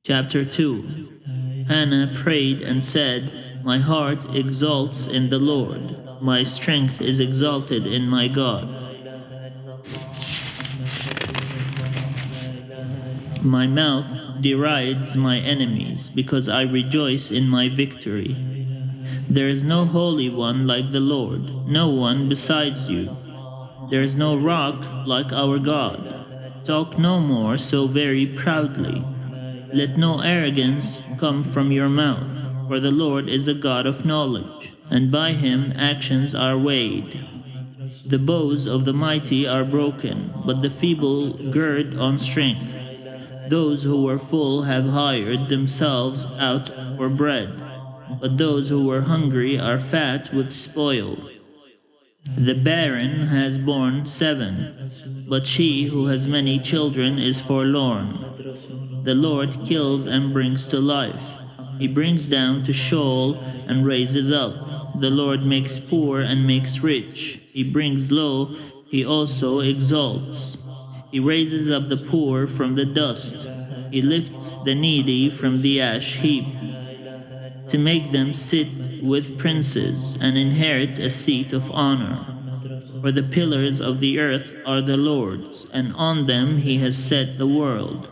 Chapter 2. Hannah prayed and said, "My heart exalts in the Lord. My strength is exalted in my God. My mouth derides my enemies, because I rejoice in my victory. There is no holy one like the Lord, no one besides you. There is no rock like our God. Talk no more so very proudly. Let no arrogance come from your mouth, for the Lord is a God of knowledge, and by him actions are weighed. The bows of the mighty are broken, but the feeble gird on strength. Those who were full have hired themselves out for bread, but those who were hungry are fat with spoil. The barren has borne 7, but she who has many children is forlorn. The Lord kills and brings to life. He brings down to Sheol and raises up. The Lord makes poor and makes rich. He brings low, he also exalts. He raises up the poor from the dust. He lifts the needy from the ash heap, to make them sit with princes and inherit a seat of honor. For the pillars of the earth are the Lord's, and on them he has set the world.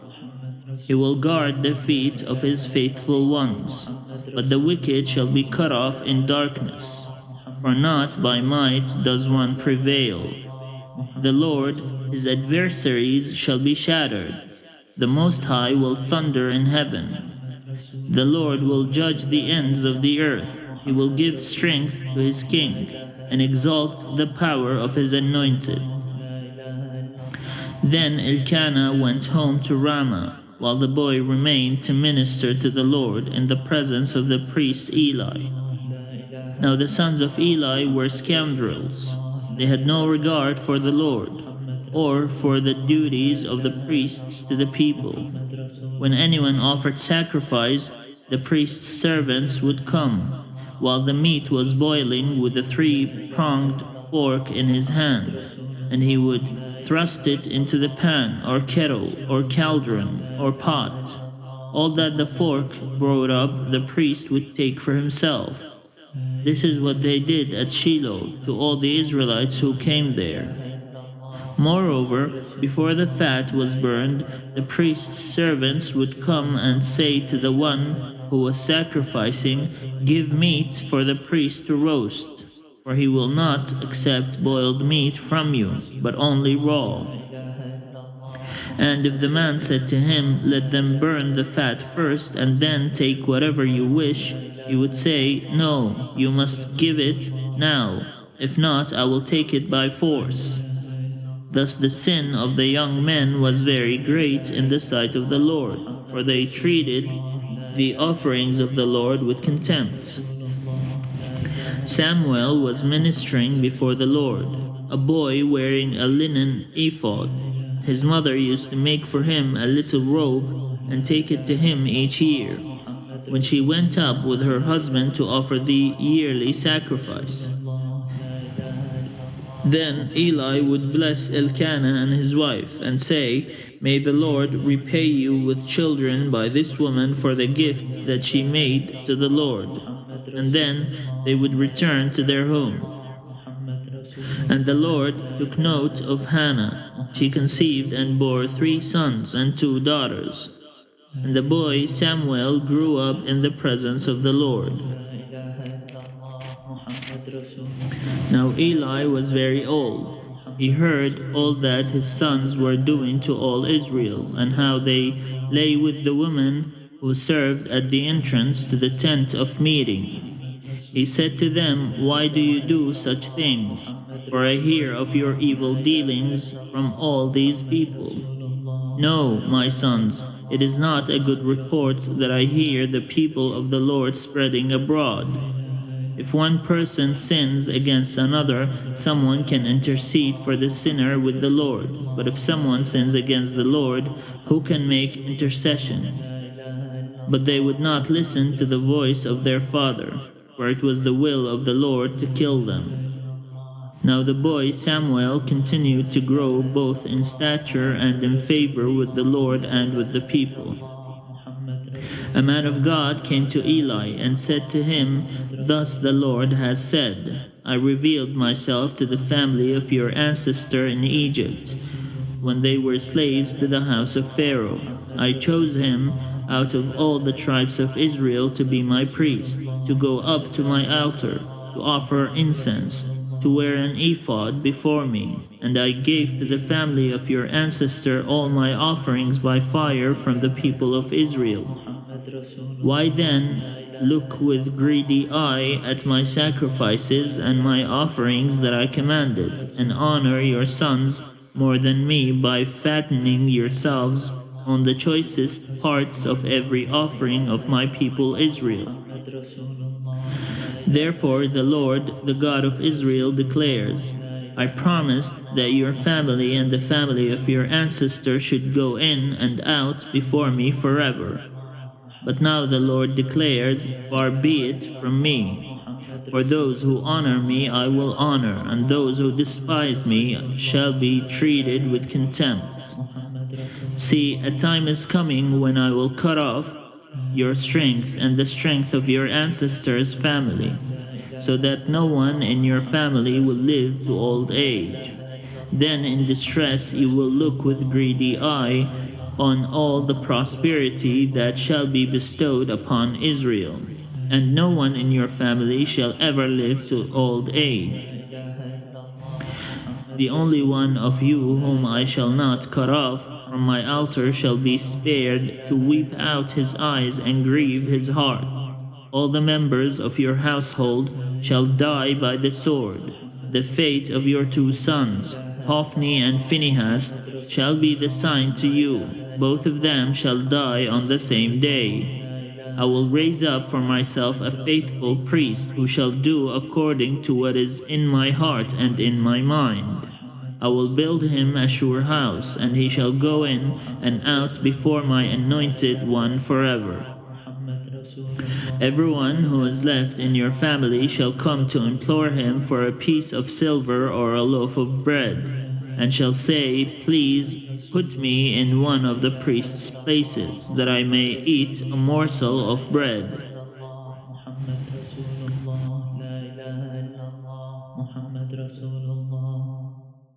He will guard the feet of his faithful ones, but the wicked shall be cut off in darkness. For not by might does one prevail. The Lord, his adversaries shall be shattered. The Most High will thunder in heaven. The Lord will judge the ends of the earth. He will give strength to his king and exalt the power of his anointed. Then Elkanah went home to Ramah, while the boy remained to minister to the Lord in the presence of the priest Eli. Now the sons of Eli were scoundrels. They had no regard for the Lord, or for the duties of the priests to the people. When anyone offered sacrifice, the priest's servants would come, while the meat was boiling with a 3-pronged fork in his hand, and he would thrust it into the pan, or kettle, or cauldron, or pot. All that the fork brought up, the priest would take for himself. This is what they did at Shiloh to all the Israelites who came there. Moreover, before the fat was burned, the priest's servants would come and say to the one who was sacrificing, "Give meat for the priest to roast, for he will not accept boiled meat from you, but only raw." And if the man said to him, "Let them burn the fat first, and then take whatever you wish," he would say, "No, you must give it now. If not, I will take it by force." Thus the sin of the young men was very great in the sight of the Lord, for they treated the offerings of the Lord with contempt. Samuel was ministering before the Lord, a boy wearing a linen ephod. His mother used to make for him a little robe and take it to him each year, when she went up with her husband to offer the yearly sacrifice. Then Eli would bless Elkanah and his wife, and say, "May the Lord repay you with children by this woman for the gift that she made to the Lord." And then they would return to their home. And the Lord took note of Hannah. She conceived and bore 3 sons and 2 daughters. And the boy Samuel grew up in the presence of the Lord. Now Eli was very old. He heard all that his sons were doing to all Israel, and how they lay with the women who served at the entrance to the tent of meeting. He said to them, "Why do you do such things? For I hear of your evil dealings from all these people." "No, my sons, it is not a good report that I hear the people of the Lord spreading abroad. If one person sins against another, someone can intercede for the sinner with the Lord. But if someone sins against the Lord, who can make intercession?" But they would not listen to the voice of their father, for it was the will of the Lord to kill them. Now the boy Samuel continued to grow both in stature and in favor with the Lord and with the people. A man of God came to Eli and said to him, "Thus the Lord has said, I revealed myself to the family of your ancestor in Egypt, when they were slaves to the house of Pharaoh. I chose him out of all the tribes of Israel to be my priest, to go up to my altar, to offer incense, to wear an ephod before me. And I gave to the family of your ancestor all my offerings by fire from the people of Israel. Why then look with greedy eye at my sacrifices and my offerings that I commanded, and honor your sons more than me by fattening yourselves on the choicest parts of every offering of my people Israel? Therefore the Lord, the God of Israel, declares, I promised that your family and the family of your ancestor should go in and out before me forever. But now the Lord declares, Far be it from me. For those who honor me I will honor, and those who despise me shall be treated with contempt. See, a time is coming when I will cut off your strength and the strength of your ancestors' family, so that no one in your family will live to old age. Then in distress you will look with greedy eye on all the prosperity that shall be bestowed upon Israel, and no one in your family shall ever live to old age. The only one of you whom I shall not cut off from my altar shall be spared to weep out his eyes and grieve his heart. All the members of your household shall die by the sword. The fate of your two sons, Hophni and Phinehas, shall be the sign to you. Both of them shall die on the same day. I will raise up for myself a faithful priest who shall do according to what is in my heart and in my mind. I will build him a sure house, and he shall go in and out before my anointed one forever. Everyone who is left in your family shall come to implore him for a piece of silver or a loaf of bread, and shall say, Please put me in one of the priest's places, that I may eat a morsel of bread.